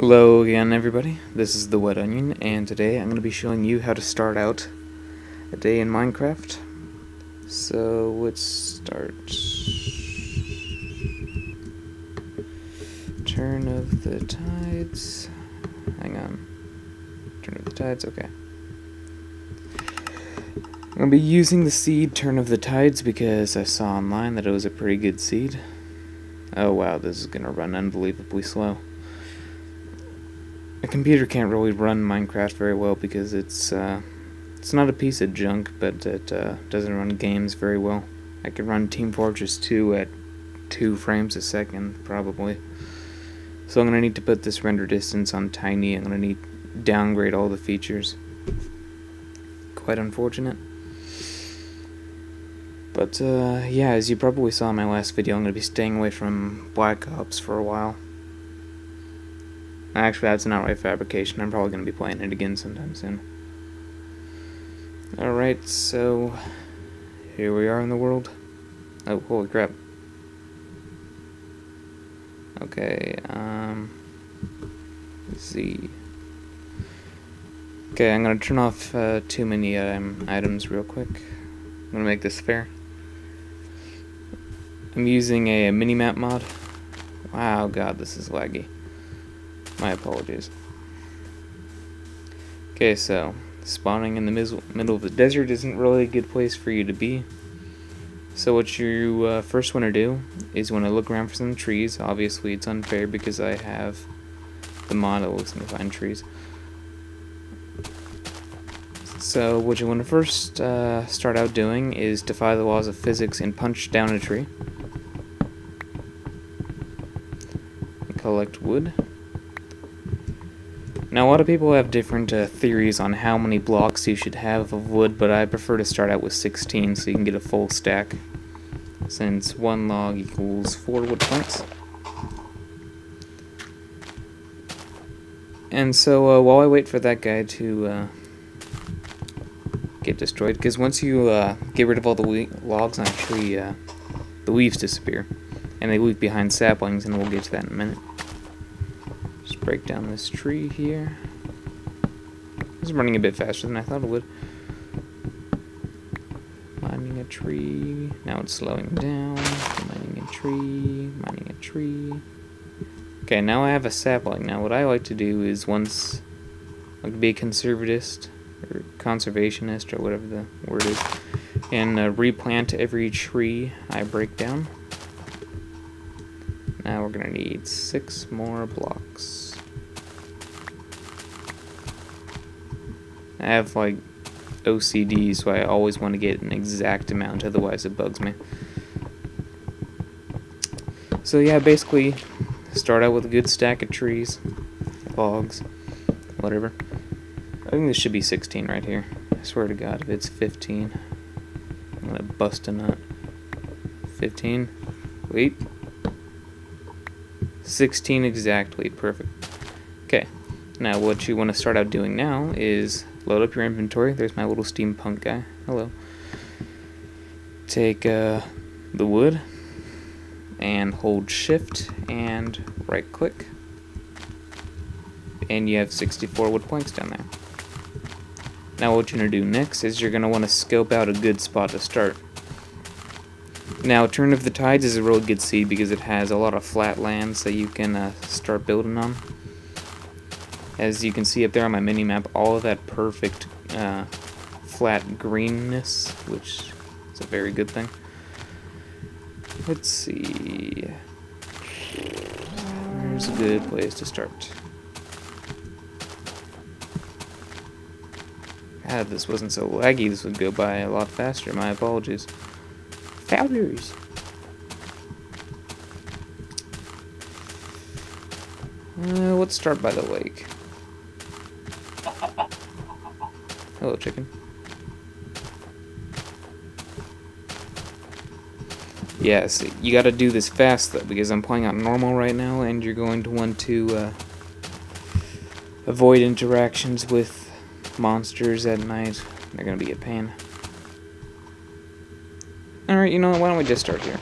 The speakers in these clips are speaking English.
Hello again, everybody. This is the Wet Onion, and today I'm going to be showing you how to start out a day in Minecraft. So let's start. Turn of the tides. Hang on. Turn of the tides, okay. I'm going to be using the seed Turn of the Tides because I saw online that it was a pretty good seed. Oh wow, this is going to run unbelievably slow. A computer can't really run Minecraft very well because it's not a piece of junk, but it doesn't run games very well. I could run Team Fortress 2 at 2 frames a second, probably. So I'm going to need to put this render distance on tiny. I'm going to need to downgrade all the features. Quite unfortunate. But yeah, as you probably saw in my last video, I'm going to be staying away from Black Ops for a while. Actually, that's an outright fabrication. I'm probably going to be playing it again sometime soon. Alright, so here we are in the world. Oh, holy crap. Okay, let's see. Okay, I'm going to turn off too many items real quick. I'm going to make this fair. I'm using a minimap mod. Wow, god, this is laggy. My apologies. Okay, so spawning in the middle of the desert isn't really a good place for you to be. So what you first want to do is you want to look around for some trees. Obviously it's unfair because I have the mod that lets me find trees. So what you want to first start out doing is defy the laws of physics and punch down a tree. And collect wood. Now, a lot of people have different theories on how many blocks you should have of wood, but I prefer to start out with 16 so you can get a full stack, since 1 log equals 4 wood planks. And so, while I wait for that guy to get destroyed, because once you get rid of all the logs on a tree, the leaves disappear, and they leave behind saplings, and we'll get to that in a minute. Break down this tree here. This is running a bit faster than I thought it would. Mining a tree. Now it's slowing down. Mining a tree. Mining a tree. Okay, now I have a sapling. Now what I like to do is once, like, be a conservativist or conservationist or whatever the word is, and replant every tree I break down. Now we're gonna need 6 more blocks. I have like OCD, so I always want to get an exact amount, otherwise it bugs me. So yeah, basically start out with a good stack of trees, logs, whatever. I think this should be 16 right here. I swear to god, if it's 15, I'm gonna bust a nut. 15. Wait. 16 exactly, perfect. Okay, now what you want to start out doing now is load up your inventory. There's my little steampunk guy. Hello. Take the wood and hold shift and right click, and you have 64 wood planks down there. Now what you're going to do next is you're going to want to scope out a good spot to start. Now, Turn of the Tides is a really good seed because it has a lot of flat lands that you can start building on. As you can see up there on my mini-map, all of that perfect flat greenness, which is a very good thing. Let's see. Where's a good place to start? God, if this wasn't so laggy, this would go by a lot faster. My apologies. Failures. Let's start by the lake. Hello, chicken. Yes, you gotta do this fast though, because I'm playing on normal right now, and you're going to want to avoid interactions with monsters at night. They're gonna be a pain. Alright, you know what, why don't we just start here?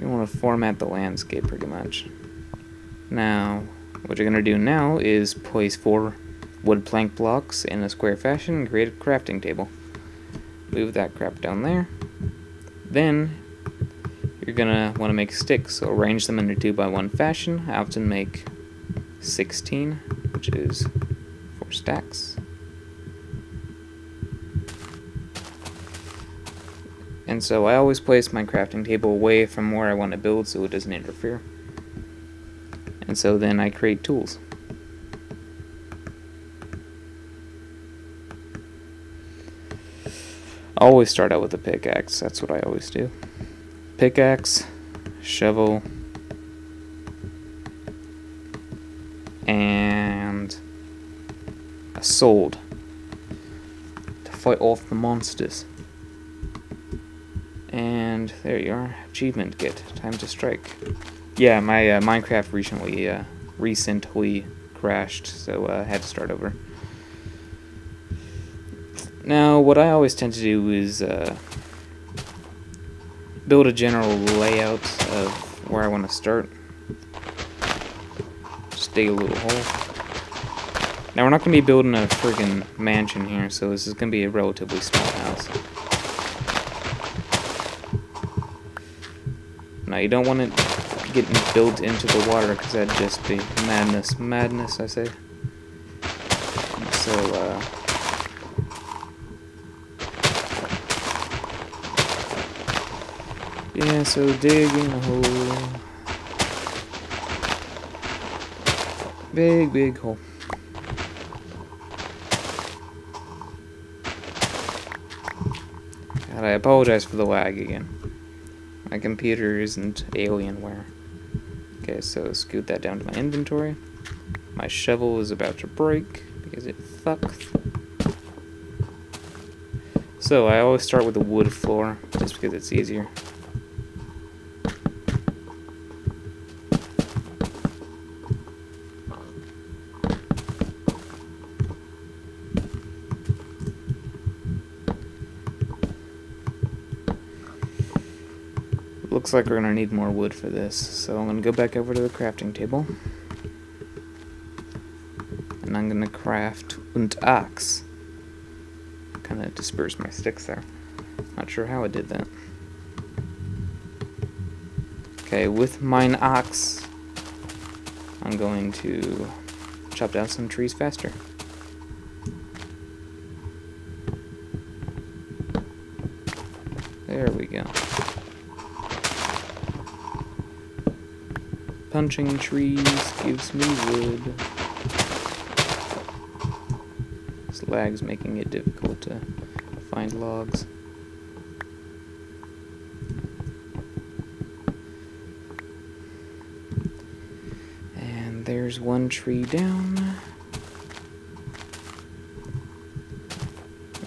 You want to format the landscape pretty much. Now, what you're going to do now is place 4 wood plank blocks in a square fashion and create a crafting table. Move that crap down there. Then, you're going to want to make sticks, so arrange them in a 2x1 fashion. I often make 16, which is 4 stacks. And so I always place my crafting table away from where I want to build so it doesn't interfere. And so then I create tools. I always start out with a pickaxe, that's what I always do. Pickaxe, shovel, and a sword to fight off the monsters. And there you are, achievement get, time to strike. Yeah, my Minecraft recently crashed, so I had to start over. Now, what I always tend to do is build a general layout of where I want to start. Just dig a little hole. Now, we're not going to be building a friggin' mansion here, so this is going to be a relatively small house. Now, you don't want it getting built into the water, because that'd just be madness. Madness, I say. So, yeah, so digging a hole. Big hole. God, I apologize for the lag again. My computer isn't Alienware. Okay, so scoot that down to my inventory. My shovel is about to break because it fucks. So I always start with a wood floor just because it's easier. Looks like we're going to need more wood for this, so I'm going to go back over to the crafting table. And I'm going to craft an axe. Kind of dispersed my sticks there. Not sure how I did that. Okay, with mine axe, I'm going to chop down some trees faster. There we go. Punching trees gives me wood. This lag's making it difficult to find logs. And there's one tree down.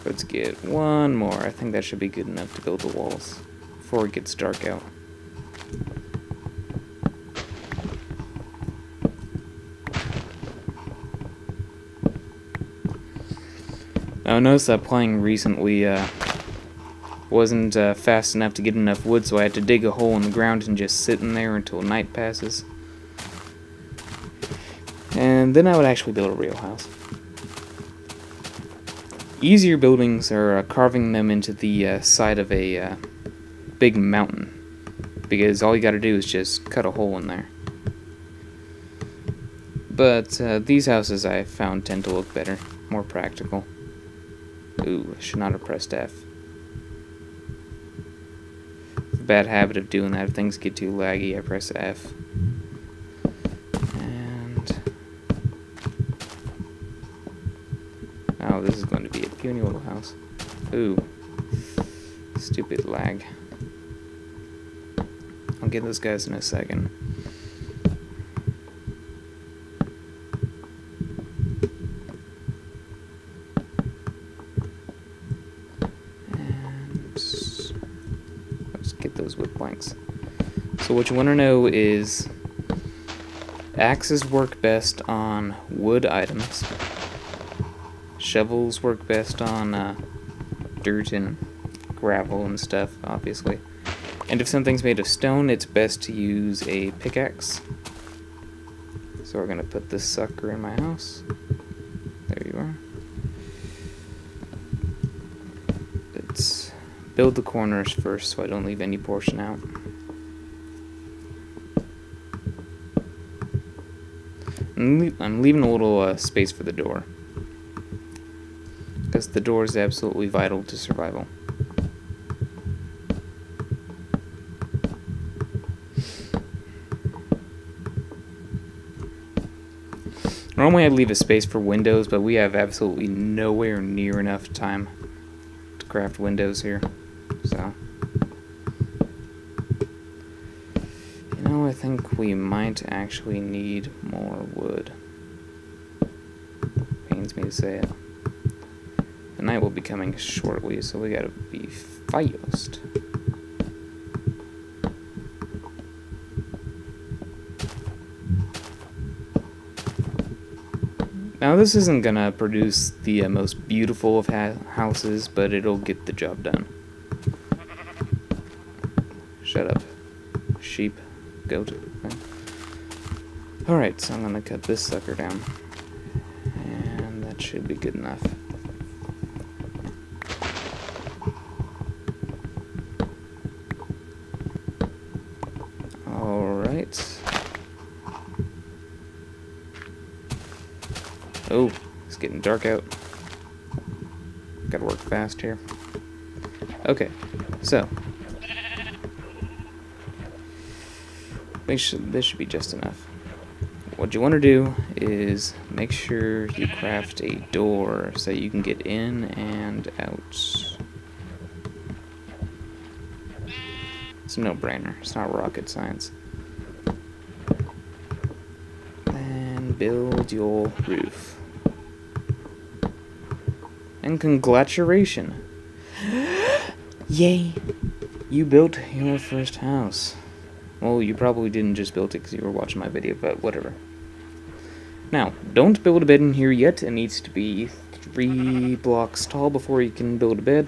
Let's get one more. I think that should be good enough to build the walls before it gets dark out. I noticed that playing recently wasn't fast enough to get enough wood, so I had to dig a hole in the ground and just sit in there until night passes. And then I would actually build a real house. Easier buildings are carving them into the side of a big mountain, because all you gotta do is just cut a hole in there. But these houses I found tend to look better, more practical. Ooh, I should not have pressed F. It's a bad habit of doing that. If things get too laggy, I press F. And... oh, this is going to be a puny little house. Ooh. Stupid lag. I'll get those guys in a second. Those wood planks. So what you want to know is axes work best on wood items, shovels work best on dirt and gravel and stuff, obviously, and if something's made of stone, it's best to use a pickaxe. So we're gonna put this sucker in my house. There you are. Let's build the corners first so I don't leave any portion out. I'm leaving a little space for the door, because the door is absolutely vital to survival. Normally I'd leave a space for windows, but we have absolutely nowhere near enough time to craft windows here. So, you know, I think we might actually need more wood. Pains me to say it. The night will be coming shortly, so we gotta be fast. Now this isn't gonna produce the most beautiful of houses, but it'll get the job done. Shut up. Sheep. Goat. Okay. Alright, so I'm gonna cut this sucker down. And that should be good enough. Alright. Oh, it's getting dark out. Gotta work fast here. Okay, so this should be just enough. What you want to do is make sure you craft a door so you can get in and out. It's a no-brainer. It's not rocket science. And build your roof. And congratulations! Yay! You built your first house. Well, you probably didn't just build it because you were watching my video, but whatever. Now, don't build a bed in here yet. It needs to be 3 blocks tall before you can build a bed.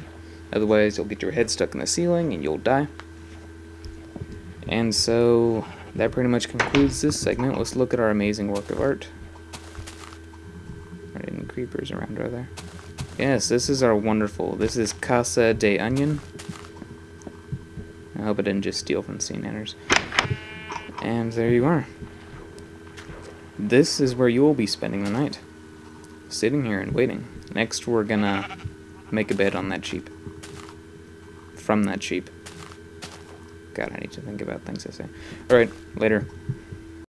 Otherwise, you'll get your head stuck in the ceiling and you'll die. And so, that pretty much concludes this segment. Let's look at our amazing work of art. Are there any creepers around, are there? Yes, this is our wonderful. This is Casa de Onion. I hope I didn't just steal from Scene Enters. And there you are. This is where you will be spending the night. Sitting here and waiting. Next we're gonna make a bed on that sheep. From that sheep. God, I need to think about things I say. Alright, later.